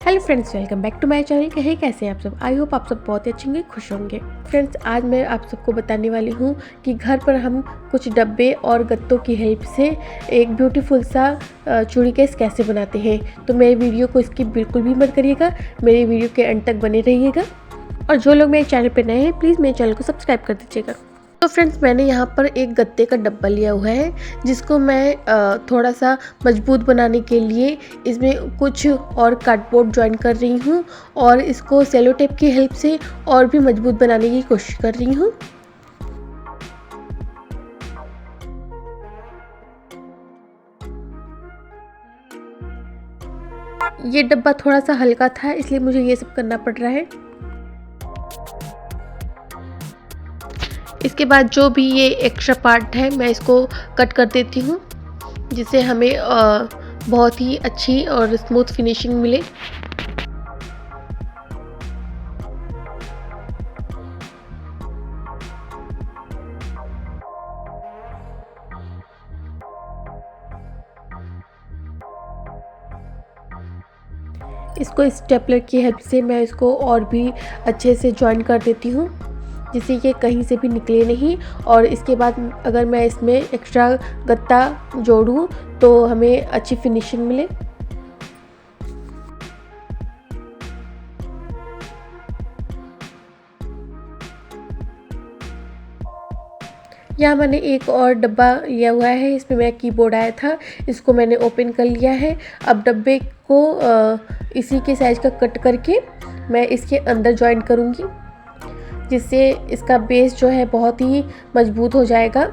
Hello friends, welcome back to my channel. कहे कैसे हैं आप सब। आई होप आप सब बहुत ही अच्छे होंगे, खुश होंगे। फ्रेंड्स, आज मैं आप सबको बताने वाली हूँ कि घर पर हम कुछ डब्बे और गत्तों की हेल्प से एक ब्यूटीफुल सा चूड़ी केस कैसे बनाते हैं। तो मेरे वीडियो को स्किप बिल्कुल भी मत करिएगा, मेरे वीडियो के एंड तक बने रहिएगा। और जो लोग मेरे चैनल पर नए हैं, प्लीज़ मेरे चैनल को सब्सक्राइब कर दीजिएगा। तो फ्रेंड्स, मैंने यहाँ पर एक गत्ते का डब्बा लिया हुआ है, जिसको मैं थोड़ा सा मजबूत बनाने के लिए इसमें कुछ और कार्डबोर्ड जॉइन कर रही हूँ और इसको सेलो टेप की हेल्प से और भी मजबूत बनाने की कोशिश कर रही हूँ। ये डब्बा थोड़ा सा हल्का था, इसलिए मुझे ये सब करना पड़ रहा है। इसके बाद जो भी ये एक्स्ट्रा पार्ट है, मैं इसको कट कर देती हूँ, जिससे हमें बहुत ही अच्छी और स्मूथ फिनिशिंग मिले। इसको स्टेपलर की हेल्प से मैं इसको और भी अच्छे से जॉइन कर देती हूँ, जिससे ये कहीं से भी निकले नहीं। और इसके बाद अगर मैं इसमें एक्स्ट्रा गत्ता जोड़ूँ तो हमें अच्छी फिनिशिंग मिले। यहाँ मैंने एक और डब्बा लिया हुआ है, इसमें मेरा कीबोर्ड आया था, इसको मैंने ओपन कर लिया है। अब डब्बे को इसी के साइज़ का कट करके मैं इसके अंदर जॉइन करूँगी, जिससे इसका बेस जो है बहुत ही मजबूत हो जाएगा।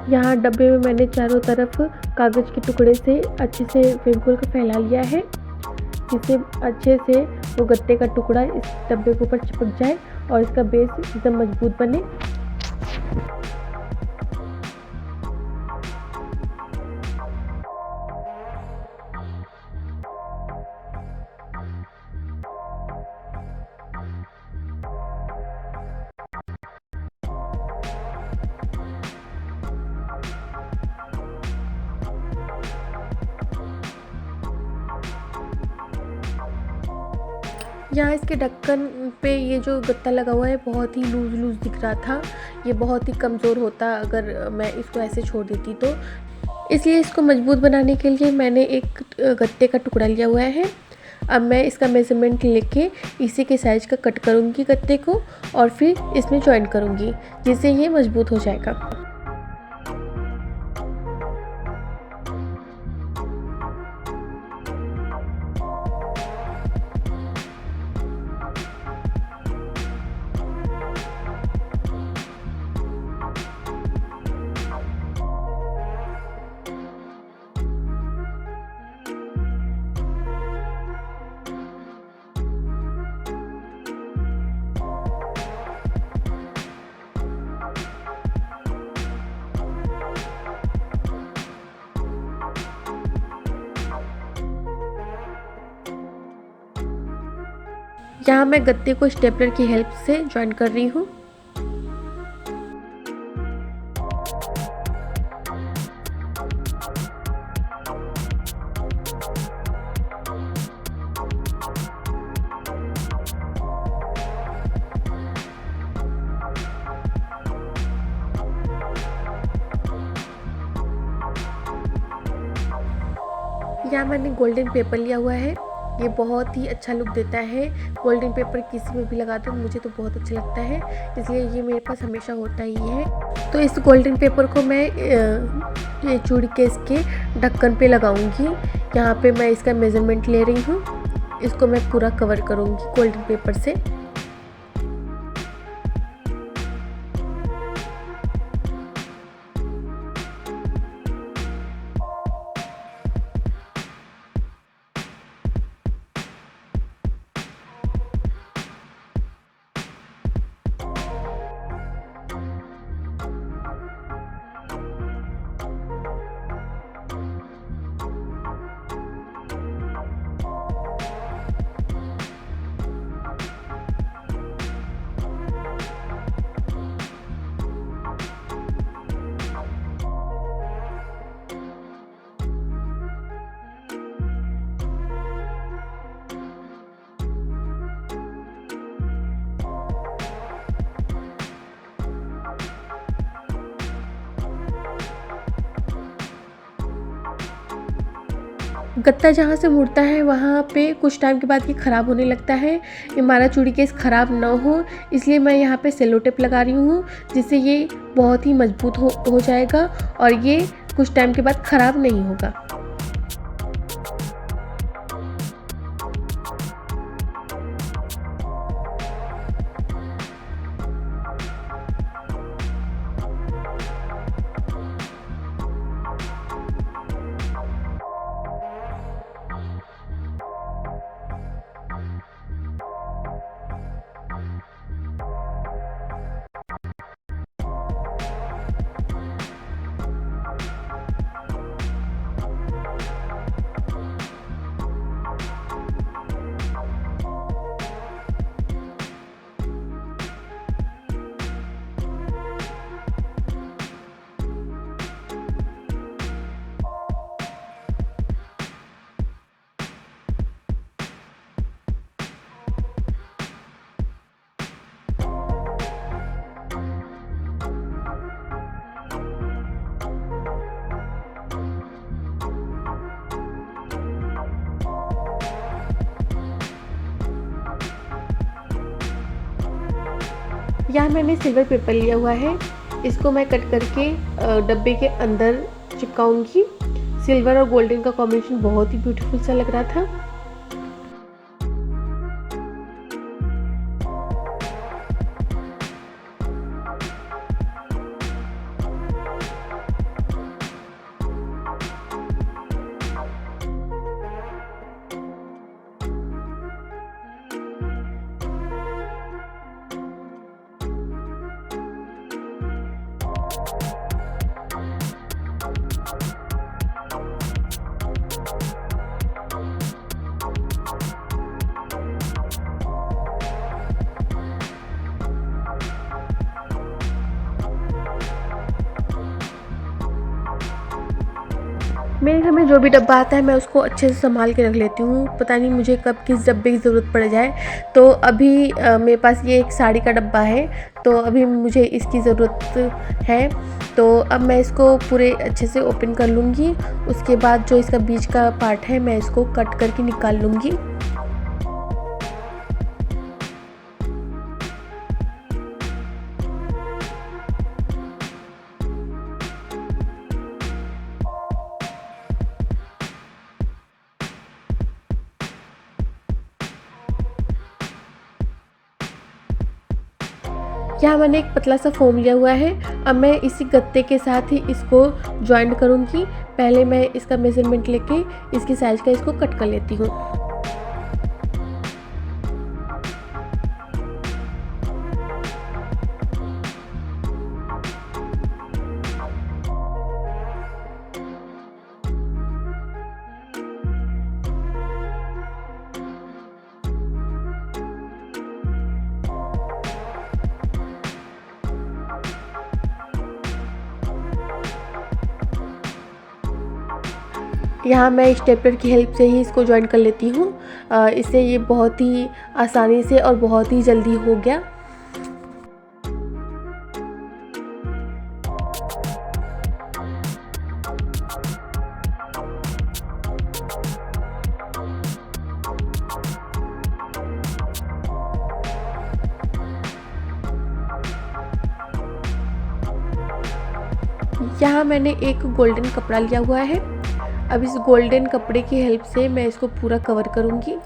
यहाँ डब्बे में मैंने चारों तरफ कागज़ के टुकड़े से अच्छे से फेविकोल को फैला लिया है, जिससे अच्छे से वो गत्ते का टुकड़ा इस डब्बे के ऊपर चिपक जाए और इसका बेस एकदम मजबूत बने। यहाँ इसके ढक्कन पे ये जो गत्ता लगा हुआ है बहुत ही लूज़ दिख रहा था। ये बहुत ही कमज़ोर होता अगर मैं इसको ऐसे छोड़ देती तो। इसलिए इसको मजबूत बनाने के लिए मैंने एक गत्ते का टुकड़ा लिया हुआ है। अब मैं इसका मेज़रमेंट लेके इसी के साइज़ का कट करूँगी गत्ते को और फिर इसमें जॉइन करूँगी, जिससे ये मजबूत हो जाएगा। यहाँ मैं गत्ते को स्टेपलर की हेल्प से जॉइन कर रही हूँ। यहाँ मैंने गोल्डन पेपर लिया हुआ है, ये बहुत ही अच्छा लुक देता है। गोल्डन पेपर किसी में भी लगा दो, मुझे तो बहुत अच्छा लगता है, इसलिए ये मेरे पास हमेशा होता ही है। तो इस गोल्डन पेपर को मैं ये चूड़ी केस के ढक्कन पे लगाऊंगी। यहाँ पे मैं इसका मेज़रमेंट ले रही हूँ, इसको मैं पूरा कवर करूँगी गोल्डन पेपर से। गत्ता जहाँ से मुड़ता है वहाँ पे कुछ टाइम के बाद ये ख़राब होने लगता है। ये हमारा चूड़ी केस ख़राब ना हो इसलिए मैं यहाँ पे सेलो टेप लगा रही हूँ, जिससे ये बहुत ही मज़बूत हो जाएगा और ये कुछ टाइम के बाद ख़राब नहीं होगा। यहाँ मैंने सिल्वर पेपर लिया हुआ है, इसको मैं कट करके डब्बे के अंदर चिपकाऊंगी। सिल्वर और गोल्डन का कॉम्बिनेशन बहुत ही ब्यूटीफुल सा लग रहा था। मेरे घर में जो भी डब्बा आता है मैं उसको अच्छे से संभाल के रख लेती हूँ, पता नहीं मुझे कब किस डब्बे की ज़रूरत पड़ जाए। तो अभी मेरे पास ये एक साड़ी का डब्बा है, तो अभी मुझे इसकी ज़रूरत है। तो अब मैं इसको पूरे अच्छे से ओपन कर लूँगी। उसके बाद जो इसका बीच का पार्ट है मैं इसको कट करके निकाल लूँगी। यहाँ मैंने एक पतला सा फोम लिया हुआ है। अब मैं इसी गत्ते के साथ ही इसको जॉइंट करूँगी। पहले मैं इसका मेज़रमेंट लेके इसकी साइज़ का इसको कट कर लेती हूँ। यहाँ मैं स्टेपलर की हेल्प से ही इसको जॉइन कर लेती हूँ। इससे ये बहुत ही आसानी से और बहुत ही जल्दी हो गया। यहाँ मैंने एक गोल्डन कपड़ा लिया हुआ है। अब इस गोल्डन कपड़े की हेल्प से मैं इसको पूरा कवर करूँगी।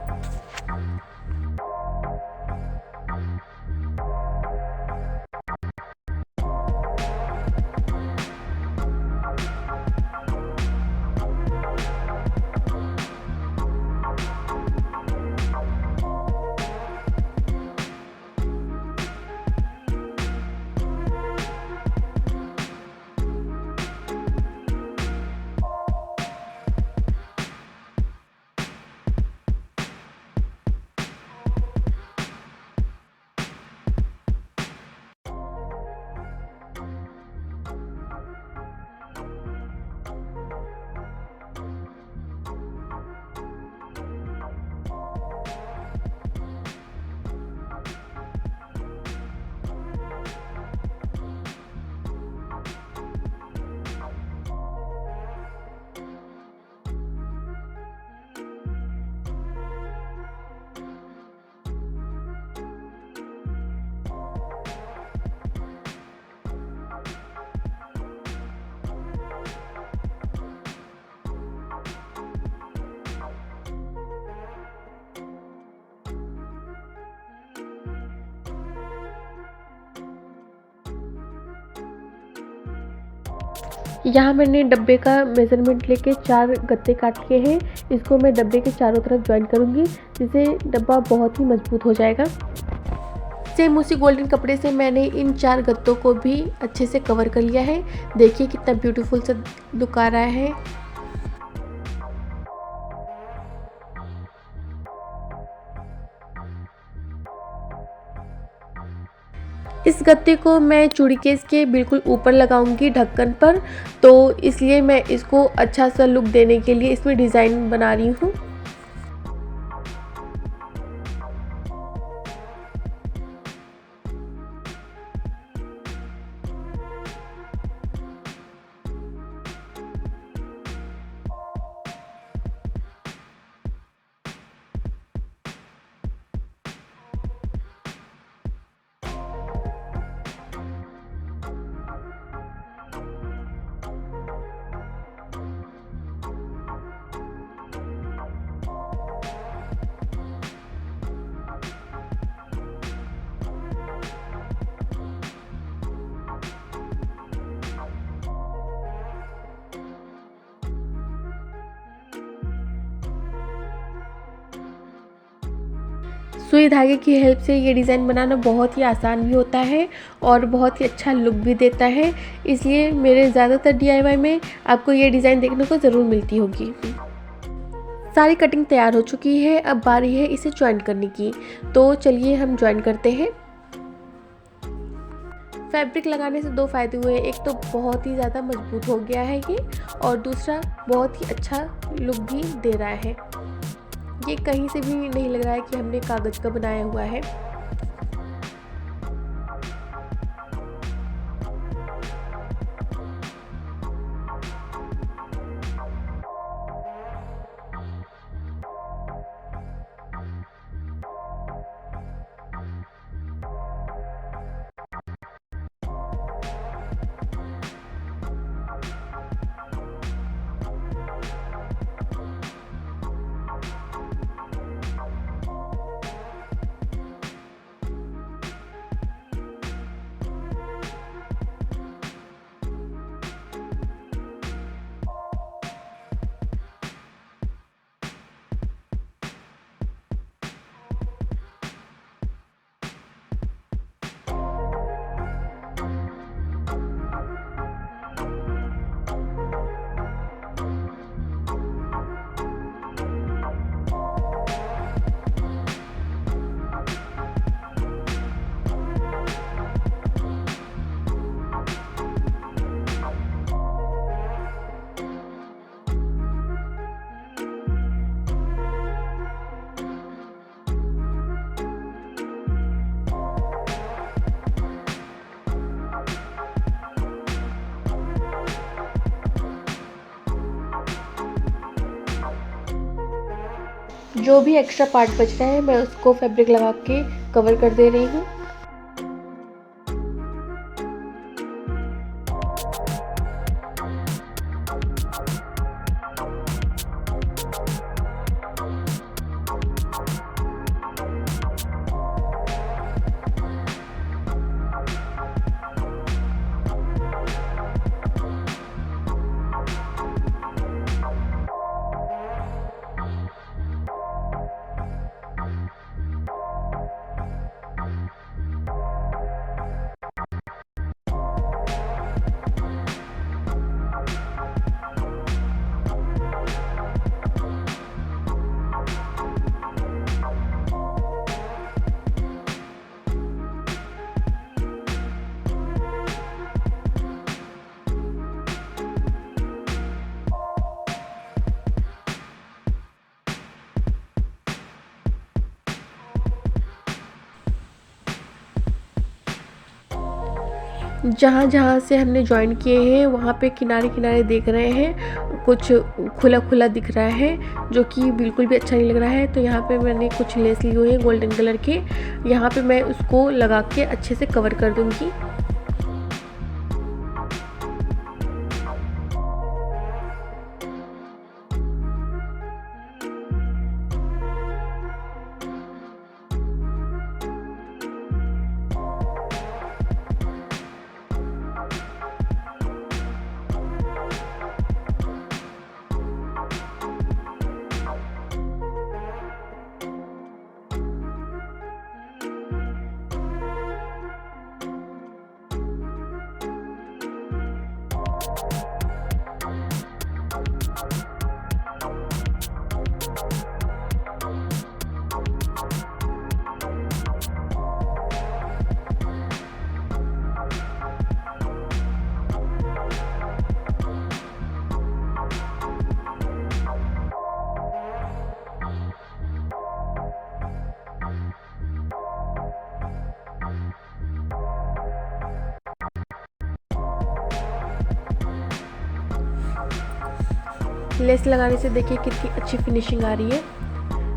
यहाँ मैंने डब्बे का मेज़रमेंट लेके 4 गत्ते काट लिए हैं। इसको मैं डब्बे के चारों तरफ जॉइन करूँगी, जिससे डब्बा बहुत ही मजबूत हो जाएगा। सेम उसी गोल्डन कपड़े से मैंने इन 4 गत्तों को भी अच्छे से कवर कर लिया है। देखिए कितना ब्यूटीफुल सा लुक आ रहा है। इस गत्ते को मैं चूड़ी केस के बिल्कुल ऊपर लगाऊंगी ढक्कन पर, तो इसलिए मैं इसको अच्छा सा लुक देने के लिए इसमें डिज़ाइन बना रही हूँ। सुई धागे की हेल्प से ये डिज़ाइन बनाना बहुत ही आसान भी होता है और बहुत ही अच्छा लुक भी देता है, इसलिए मेरे ज़्यादातर डीआईवाई में आपको ये डिज़ाइन देखने को ज़रूर मिलती होगी। सारी कटिंग तैयार हो चुकी है, अब बारी है इसे जॉइन करने की। तो चलिए हम जॉइन करते हैं। फैब्रिक लगाने से 2 फ़ायदे हुए, एक तो बहुत ही ज़्यादा मजबूत हो गया है ये, और दूसरा बहुत ही अच्छा लुक भी दे रहा है। ये कहीं से भी नहीं लग रहा है कि हमने कागज़ का बनाया हुआ है। जो भी एक्स्ट्रा पार्ट बच रहा है मैं उसको फैब्रिक लगा के कवर कर दे रही हूँ। जहाँ जहाँ से हमने जॉइन किए हैं वहाँ पे किनारे किनारे देख रहे हैं कुछ खुला खुला दिख रहा है, जो कि बिल्कुल भी अच्छा नहीं लग रहा है। तो यहाँ पे मैंने कुछ लेस लिए हुए हैं गोल्डन कलर के, यहाँ पे मैं उसको लगा के अच्छे से कवर कर दूँगी। लेस लगाने से देखिए कितनी अच्छी फिनिशिंग आ रही है।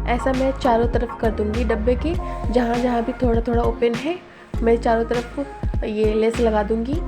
ऐसा मैं चारों तरफ कर दूंगी डब्बे के, जहाँ जहाँ भी थोड़ा थोड़ा ओपन है मैं चारों तरफ ये लेस लगा दूंगी।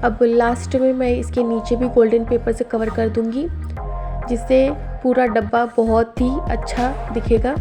अब लास्ट में मैं इसके नीचे भी गोल्डन पेपर से कवर कर दूंगी, जिससे पूरा डब्बा बहुत ही अच्छा दिखेगा।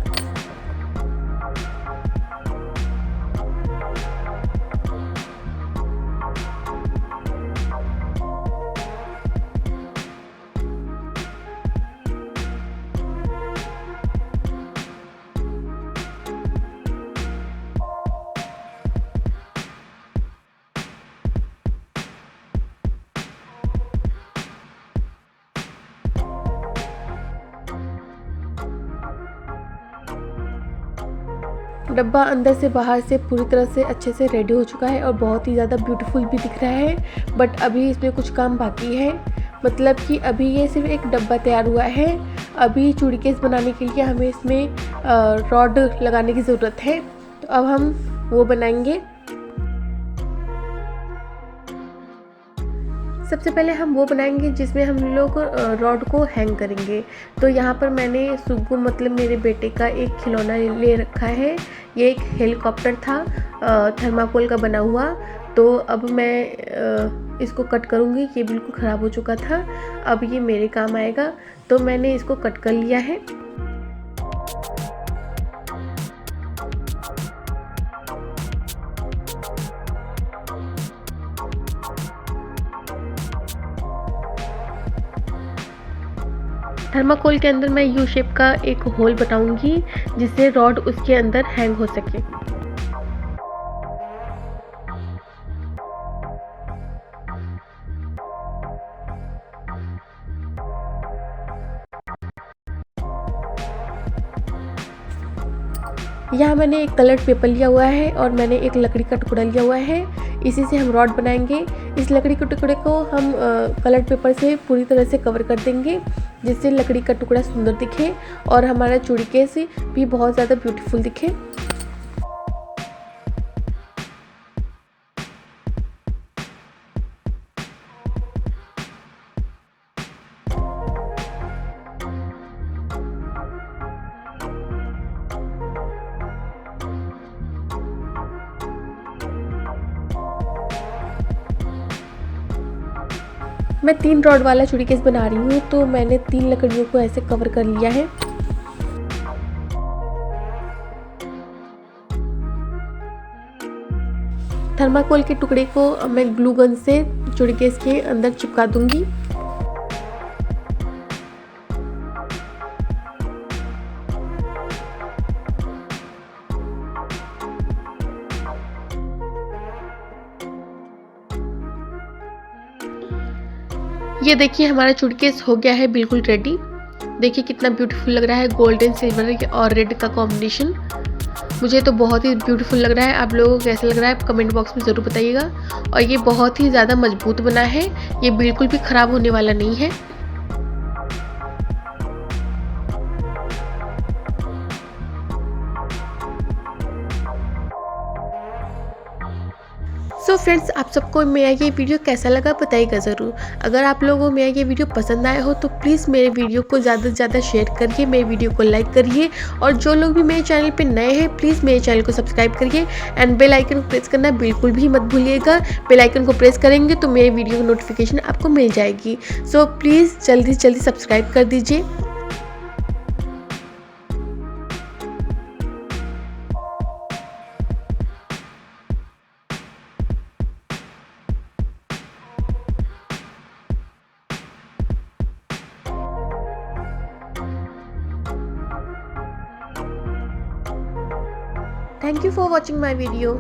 डब्बा अंदर से बाहर से पूरी तरह से अच्छे से रेडी हो चुका है और बहुत ही ज़्यादा ब्यूटीफुल भी दिख रहा है। बट अभी इसमें कुछ काम बाकी है, मतलब कि अभी ये सिर्फ एक डब्बा तैयार हुआ है। अभी चूड़ी केस बनाने के लिए हमें इसमें रॉड लगाने की ज़रूरत है, तो अब हम वो बनाएंगे। सबसे पहले हम वो बनाएंगे जिसमें हम लोग रॉड को हैंग करेंगे। तो यहाँ पर मैंने सुग्गू मतलब मेरे बेटे का एक खिलौना ले रखा है। ये एक हेलीकॉप्टर था थर्माकोल का बना हुआ। तो अब मैं इसको कट करूँगी। ये बिल्कुल ख़राब हो चुका था, अब ये मेरे काम आएगा, तो मैंने इसको कट कर लिया है। थर्माकोल के अंदर मैं यू शेप का एक होल बनाऊंगी, जिससे रॉड उसके अंदर हैंग हो सके। यहाँ मैंने एक कलर्ड पेपर लिया हुआ है और मैंने एक लकड़ी का टुकड़ा लिया हुआ है। इसी से हम रॉड बनाएंगे। इस लकड़ी के टुकड़े को हम कलर्ड पेपर से पूरी तरह से कवर कर देंगे, जिससे लकड़ी का टुकड़ा सुंदर दिखे और हमारा चूड़ी केस भी बहुत ज़्यादा ब्यूटीफुल दिखे। मैं 3 रॉड वाला चूड़ी केस बना रही हूँ, तो मैंने 3 लकड़ियों को ऐसे कवर कर लिया है। थर्माकोल के टुकड़े को मैं ग्लू गन से चूड़ी केस के अंदर चिपका दूंगी। ये देखिए हमारा चूड़ी केस हो गया है बिल्कुल रेडी। देखिए कितना ब्यूटीफुल लग रहा है, गोल्डन सिल्वर और रेड का कॉम्बिनेशन। मुझे तो बहुत ही ब्यूटीफुल लग रहा है। आप लोगों को कैसा लग रहा है कमेंट बॉक्स में ज़रूर बताइएगा। और ये बहुत ही ज़्यादा मजबूत बना है, ये बिल्कुल भी ख़राब होने वाला नहीं है। सो फ्रेंड्स, आप सबको मेरा ये वीडियो कैसा लगा बताइएगा ज़रूर। अगर आप लोगों को मेरा ये वीडियो पसंद आया हो तो प्लीज़ मेरे वीडियो को ज़्यादा से ज़्यादा शेयर करिए, मेरे वीडियो को लाइक करिए, और जो लोग भी मेरे चैनल पे नए हैं प्लीज़ मेरे चैनल को सब्सक्राइब करिए एंड बेल आइकन को प्रेस करना बिल्कुल भी मत भूलिएगा। बेल आइकन को प्रेस करेंगे तो मेरे वीडियो की नोटिफिकेशन आपको मिल जाएगी। सो प्लीज़ जल्दी से जल्दी सब्सक्राइब कर दीजिए। Thank you for watching my video.